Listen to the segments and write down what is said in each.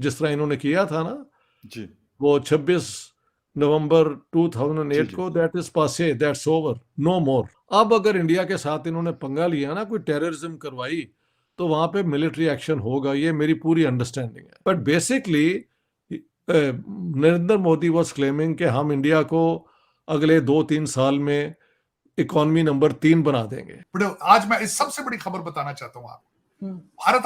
जिस तरह इन्होंने किया था ना जी वो 26 नवंबर जी 2008 जी को, that is passe, that's over, no मोर। अब अगर इंडिया के साथ इन्होंने पंगा लिया ना, कोई टेररिज्म करवाई, तो वहां पे मिलिट्री एक्शन होगा, ये मेरी पूरी अंडरस्टैंडिंग है। But basically Narendra Modi was claiming कि हम इंडिया को अगले 2-3 साल में इकोनॉमी नंबर 3 बना देंगे। आज मैं इस सबसे बड़ी खबर बताना चाहता हूं आपको। भारत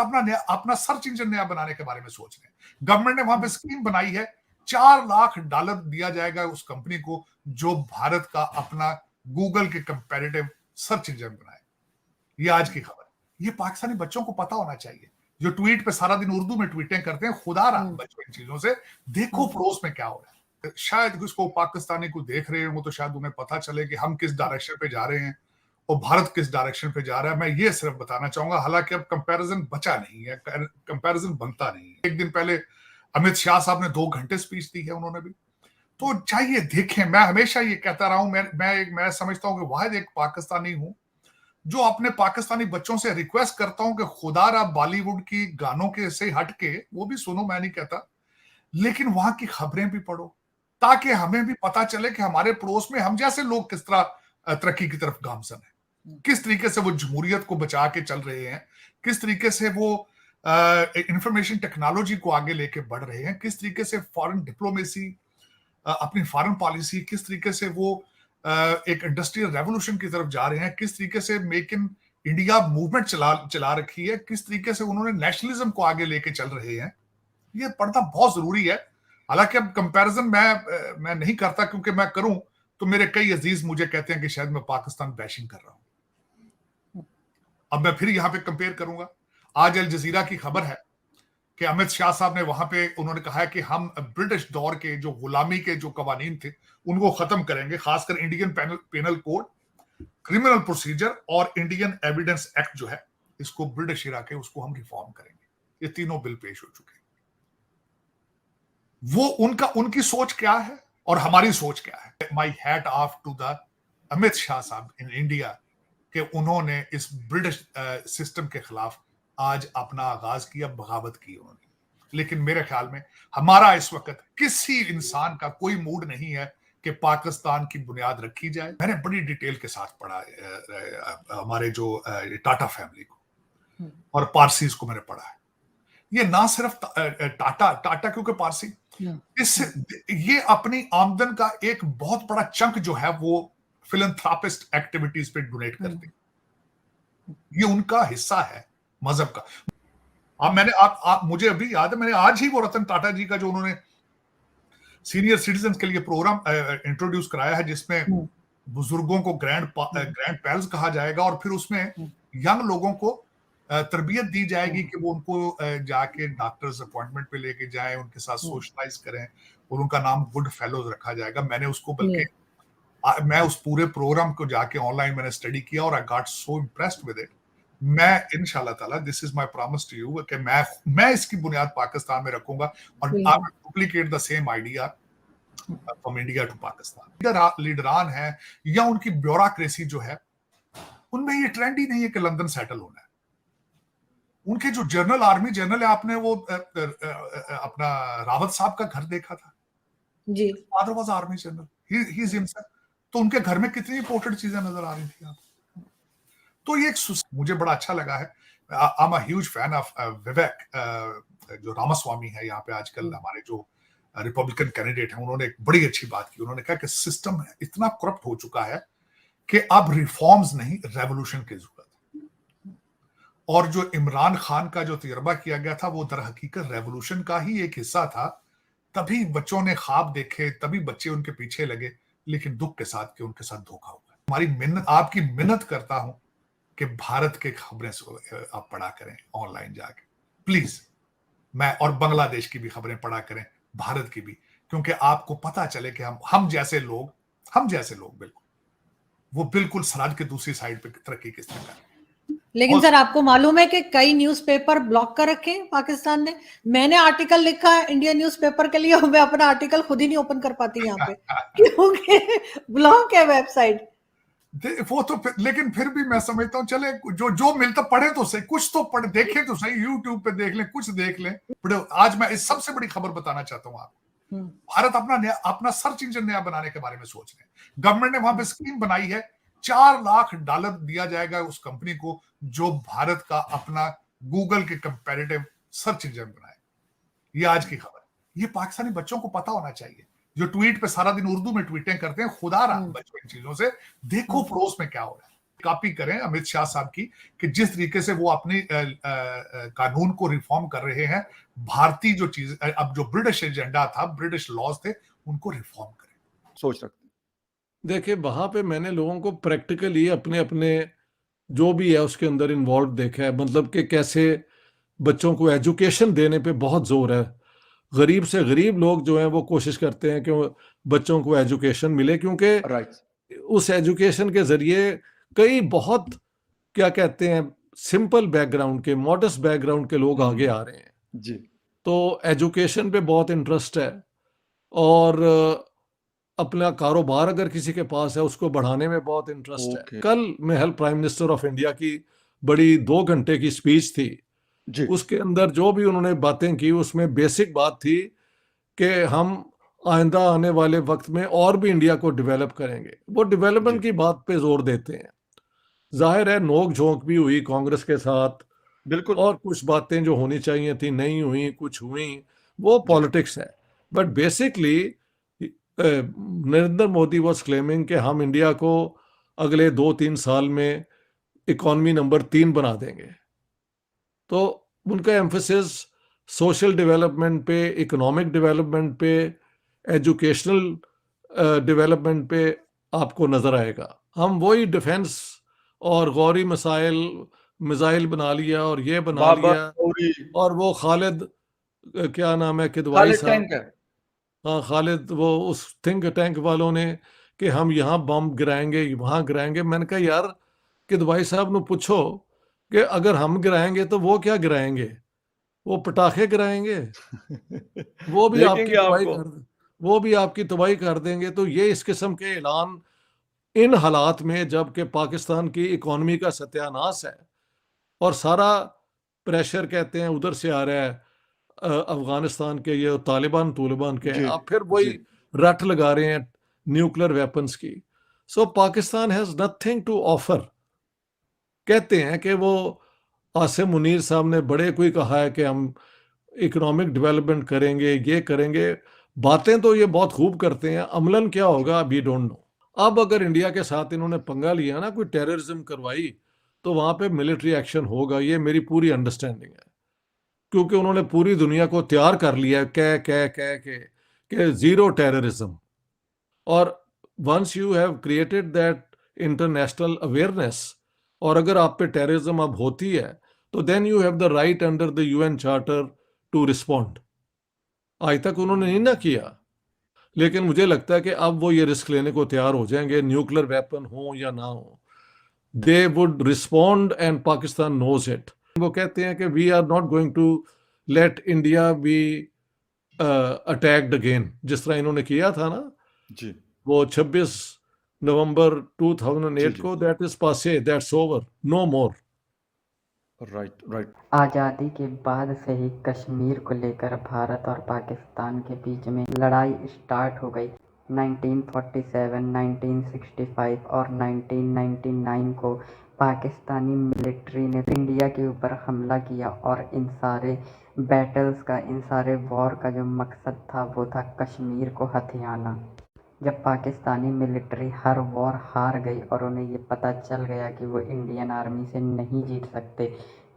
अपना सर्च इंजन नया बनाने के बारे में सोच रहे हैं। गवर्नमेंट ने वहां पे स्कीम बनाई है, $4 लाख दिया जाएगा उस कंपनी को जो भारत का अपना गूगल के कंपैरेटिव सर्च इंजन बनाए। ये आज की खबर। ये पाकिस्तानी बच्चों को पता होना चाहिए, जो ट्वीट पे सारा दिन उर्दू में ट्वीटें करते हैं। खुदा रहा बच्चों इन चीजों से, देखो पड़ोस में क्या हो रहा है। शायद उसको पाकिस्तानी को देख रहे हो तो शायद उन्हें पता चले कि हम किस डायरेक्शन पे जा रहे हैं और भारत किस डायरेक्शन पे जा रहा है। मैं ये सिर्फ बताना चाहूंगा, हालांकि अब कंपैरिजन बचा नहीं है, कंपैरिजन बनता नहीं है। एक दिन पहले अमित शाह साहब ने 2 घंटे स्पीच दी है उन्होंने भी, तो चाहिए देखें। मैं हमेशा ये कहता रहा हूं, मैं समझता हूं कि वाहिद एक पाकिस्तानी हूं जो अपने पाकिस्तानी बच्चों से रिक्वेस्ट करता हूं कि खुदारा बॉलीवुड की गानों के से हट के वो भी सुनो, मैं नहीं कहता, लेकिन वहां की खबरें भी पढ़ो, ताकि हमें भी पता चले कि हमारे पड़ोस में हम जैसे लोग किस तरह तरक्की की तरफ गामजन है, किस तरीके से वो जमहूरियत को बचा के चल रहे हैं, किस तरीके से वो इंफॉर्मेशन टेक्नोलॉजी को आगे लेके बढ़ रहे हैं, किस तरीके से फॉरेन डिप्लोमेसी, अपनी फॉरेन पॉलिसी, किस तरीके से वो एक इंडस्ट्रियल रेवोल्यूशन की तरफ जा रहे हैं, किस तरीके से मेक इन इंडिया मूवमेंट चला रखी है, किस तरीके से उन्होंने नेशनलिज्म को आगे लेके चल रहे हैं। ये पढ़ना बहुत जरूरी है। हालांकि अब कंपैरिजन मैं नहीं करता, क्योंकि मैं करूं तो मेरे कई अजीज मुझे कहते हैं कि शायद मैं पाकिस्तान बैशिंग कर रहा हूं। अब मैं फिर यहां पे कंपेयर करूंगा। आज अल जजीरा की खबर है कि अमित शाह साहब ने वहां पे उन्होंने कहा है कि हम ब्रिटिश दौर के जो गुलामी के जो कवानीन थे उनको खत्म करेंगे, खासकर Indian penal code, criminal procedure और इंडियन एविडेंस एक्ट जो है, इसको ब्रिटिश इरा के उसको हम रिफॉर्म करेंगे। ये तीनों बिल पेश हो चुके हैं। वो उनकी सोच क्या है और हमारी सोच क्या है। My hat off to the Amit Shah साहब इन इंडिया कि उन्होंने इस ब्रिटिश सिस्टम के खिलाफ आज अपना आगाज किया, बगावत की उन्होंने। लेकिन मेरे ख्याल में हमारा इस वक्त किसी इंसान का कोई मूड नहीं है कि पाकिस्तान की बुनियाद रखी जाए। मैंने बड़ी डिटेल के साथ पढ़ा हमारे जो टाटा फैमिली को और पारसीज को मैंने पढ़ा है। ये ना सिर्फ टाटा क्योंकि पारसी, ये अपनी आमदन का एक बहुत बड़ा चंक जो है वो फिलैंथ्रोपिस्ट एक्टिविटीज पे डोनेट करते हैं। ये उनका हिस्सा है मजहब का। अब मैंने मुझे अभी याद है, मैंने आज ही वो रतन टाटा जी का जो उन्होंने सीनियर सिटीजन के लिए प्रोग्राम इंट्रोड्यूस कराया है, जिसमें बुजुर्गों को ग्रैंड पैल्स कहा जाएगा और फिर उसमें यंग लोगों को तरबियत दी जाएगी कि वो उनको जाके डॉक्टर्स अपॉइंटमेंट पे लेके जाएं, उनके साथ सोशलाइज करें और उनका नाम वुड फेलोज रखा जाएगा। मैंने उसको बल्कि मैं उस पूरे प्रोग्राम को जाके ऑनलाइन मैंने स्टडी किया और I got so impressed with it. मैं इंशाल्लाह ताला, this is my promise to you कि मैं इसकी बुनियाद पाकिस्तान में रखूंगा और I will duplicate the same idea from India to Pakistan. लीडरान है या उनकी ब्यूरोक्रेसी जो है, उनमें ये ट्रेंड ही नहीं है कि लंदन सेटल होना है। उनके जो जनरल आर्मी जनरल है, आपने वो अपना रावत साहब का घर देखा था जी, father was army general, he is himself. तो उनके घर में कितनी इंपोर्टेंट चीजें नजर आ रही थी आपको। तो ये मुझे बड़ा अच्छा लगा है। I am a huge fan of Vivek, जो रामास्वामी है यहाँ पे आजकल हमारे जो रिपब्लिकन कैंडिडेट हैं, उन्होंने एक बड़ी अच्छी बात की। उन्होंने कहा कि सिस्टम इतना करप्ट हो चुका है कि अब रिफॉर्म्स नहीं, रेवोल्यूशन की जरूरत है। और जो इमरान खान का जो तजर्बा किया गया था वो दर हकीकत रेवोल्यूशन का ही एक हिस्सा था। तभी बच्चों ने ख्वाब देखे, तभी बच्चे उनके पीछे लगे, लेकिन दुख के साथ कि उनके साथ धोखा हुआ। हमारी मिन्नत, आपकी मिन्नत करता हूं कि भारत के खबरें आप पढ़ा करें ऑनलाइन जाके प्लीज। मैं और बांग्लादेश की भी खबरें पढ़ा करें, भारत की भी, क्योंकि आपको पता चले कि हम जैसे लोग बिल्कुल वो बिल्कुल सरहद के दूसरी साइड पे तरक्की किस तरह करें। लेकिन सर आपको मालूम है कि कई न्यूज़पेपर ब्लॉक कर रखे हैं पाकिस्तान ने। मैंने आर्टिकल लिखा है इंडियन न्यूज़पेपर के लिए और मैं अपना आर्टिकल खुद ही नहीं ओपन कर पाती यहाँ पे क्योंकि ब्लॉक है वेबसाइट। वो तो लेकिन फिर भी मैं समझता हूँ, चले जो जो मिलता पढ़े तो सही, कुछ तो पढ़ देखें तो सही, यूट्यूब पे देख लें, कुछ देख लें। आज मैं इस सबसे बड़ी खबर बताना चाहता हूँ आपको। भारत अपना सर्च इंजन नया बनाने के बारे में सोच रहे हैं। गवर्नमेंट ने वहां पे स्कीम बनाई है, $4 लाख दिया जाएगा उस कंपनी को जो भारत का अपना गूगल के कंपैरेटिव सर्च इंजन बनाए। ये आज की खबर है। ये पाकिस्तानी बच्चों को पता होना चाहिए, जो ट्वीट पे सारा दिन उर्दू में ट्वीटें करते हैं, खुदा रहा बच्चों इन चीजों से। देखो पड़ोस में क्या हो रहा है, कॉपी करें अमित शाह साहब की कि जिस तरीके से वो अपनी कानून को रिफॉर्म कर रहे हैं। भारतीय जो चीज, अब जो ब्रिटिश एजेंडा था, ब्रिटिश लॉज थे, उनको रिफॉर्म करें, सोच रखते हैं। देखिए वहां पे मैंने लोगों को प्रैक्टिकली अपने अपने जो भी है उसके अंदर इन्वॉल्व देखा है, मतलब कि कैसे बच्चों को एजुकेशन देने पे बहुत जोर है। गरीब से गरीब लोग जो हैं वो कोशिश करते हैं कि बच्चों को एजुकेशन मिले, क्योंकि राइट। उस एजुकेशन के जरिए कई बहुत क्या कहते हैं सिंपल बैकग्राउंड के, मॉडस्ट बैकग्राउंड के लोग आगे आ रहे हैं। जी। तो एजुकेशन पे बहुत इंटरेस्ट है, और अपना कारोबार अगर किसी के पास है उसको बढ़ाने में बहुत इंटरेस्ट है। ओके। कल महल प्राइम मिनिस्टर ऑफ इंडिया की बड़ी 2 घंटे की स्पीच थी, जी। उसके अंदर जो भी उन्होंने बातें की उसमें बेसिक बात थी कि हम आइंदा आने वाले वक्त में और भी इंडिया को डेवलप करेंगे। वो डेवलपमेंट जी। की बात पे जोर देते हैं। जाहिर है नोक झोंक भी हुई कांग्रेस के साथ, बिल्कुल। और कुछ बातें जो होनी चाहिए थी नहीं हुई, कुछ हुई, वो पॉलिटिक्स है। But basically Narendra Modi was claiming कि हम इंडिया को अगले 2-3 साल में इकॉनमी नंबर 3 बना देंगे। तो उनका एम्फोसिस सोशल डेवलपमेंट पे, इकोनॉमिक डेवलपमेंट पे, एजुकेशनल डेवलपमेंट पे आपको नजर आएगा। हम वही डिफेंस और गौरी मिसाइल बना लिया और ये बना बाबा लिया, गौरी, और वो खालिद क्या नाम है किदवाई खालिद साहब, टैंक है। हाँ खालिद, वो उस थिंक टैंक वालों ने कि हम यहाँ बम गिराएंगे वहां गिराएंगे। मैंने कहा यार किदवाई साहब ने पूछो कि अगर हम गिराएंगे तो वो क्या गिराएंगे, वो पटाखे गिराएंगे, वो भी आपकी देखेंगे तबाही आपको। कर वो भी आपकी तबाही कर देंगे। तो ये इस किस्म के ऐलान इन हालात में, जबकि पाकिस्तान की इकॉनमी का सत्यानाश है और सारा प्रेशर कहते हैं उधर से आ रहा है, अफगानिस्तान के ये तालिबान के, जी। आप फिर वही जी। रट लगा रहे हैं न्यूक्लियर वेपन्स की। So Pakistan has nothing to offer. कहते हैं कि वो आसिम मुनीर साहब ने बड़े कोई कहा है कि हम इकोनॉमिक डेवलपमेंट करेंगे, ये करेंगे। बातें तो ये बहुत खूब करते हैं, अमलन क्या होगा वी डोंट नो। अब अगर इंडिया के साथ इन्होंने पंगा लिया ना, कोई टेररिज्म करवाई, तो वहां पे मिलिट्री एक्शन होगा, ये मेरी पूरी अंडरस्टैंडिंग है। क्योंकि उन्होंने पूरी दुनिया को तैयार कर लिया है कह के कि जीरो टेररिज्म। और once you have created that international awareness, और अगर आप पे टेररिज्म अब होती है, तो then you have the right under the UN charter to respond. आज तक उन्होंने नहीं ना किया, लेकिन मुझे लगता है कि अब वो ये रिस्क लेने को तैयार हो जाएंगे, न्यूक्लियर वेपन हो या ना हो, they would respond and Pakistan knows it. वो कहते हैं कि we are not going to let India be attacked again, जिस तरह इन्होंने किया था ना जी। वो 26 नवंबर जी 2008 जी। को। That is passe, that's over, no more. Right right. आज़ादी के बाद से ही कश्मीर को लेकर भारत और पाकिस्तान के बीच में लड़ाई स्टार्ट हो गई। 1947, 1965 और 1999 को पाकिस्तानी मिलिट्री ने इंडिया के ऊपर हमला किया, और इन सारे बैटल्स का, इन सारे वॉर का जो मकसद था वो था कश्मीर को हथियाना। जब पाकिस्तानी मिलिट्री हर वॉर हार गई और उन्हें ये पता चल गया कि वो इंडियन आर्मी से नहीं जीत सकते,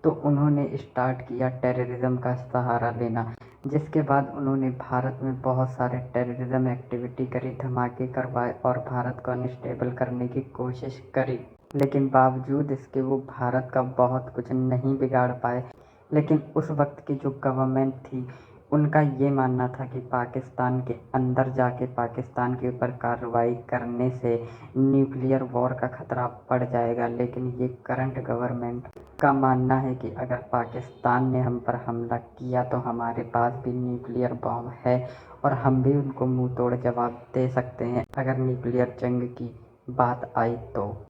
तो उन्होंने स्टार्ट किया टेररिज्म का सहारा लेना, जिसके बाद उन्होंने भारत में बहुत सारे टेररिज्म एक्टिविटी करी, धमाके करवाए और भारत को अनस्टेबल करने की कोशिश करी। लेकिन बावजूद इसके वो भारत का बहुत कुछ नहीं बिगाड़ पाए। लेकिन उस वक्त की जो गवर्नमेंट थी, उनका ये मानना था कि पाकिस्तान के अंदर जाके पाकिस्तान के ऊपर कार्रवाई करने से न्यूक्लियर वॉर का खतरा बढ़ जाएगा। लेकिन ये करंट गवर्नमेंट का मानना है कि अगर पाकिस्तान ने हम पर हमला किया तो हमारे पास भी न्यूक्लियर बॉम्ब है और हम भी उनको मुंह तोड़ जवाब दे सकते हैं अगर न्यूक्लियर जंग की बात आई तो।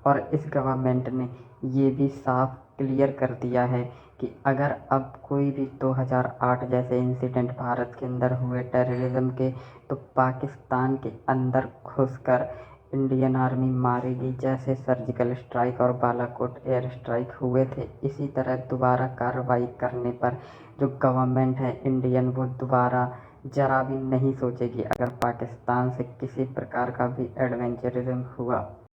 और इस गवर्नमेंट ने ये भी साफ क्लियर कर दिया है कि अगर अब कोई भी 2008 जैसे इंसिडेंट भारत के अंदर हुए टेररिज्म के, तो पाकिस्तान के अंदर घुसकर इंडियन आर्मी मारेगी। जैसे सर्जिकल स्ट्राइक और बालाकोट एयर स्ट्राइक हुए थे, इसी तरह दोबारा कार्रवाई करने पर जो गवर्नमेंट है इंडियन, वो दोबारा जरा भी नहीं सोचेगी अगर पाकिस्तान से किसी प्रकार का भी एडवेंचरिज्म हुआ।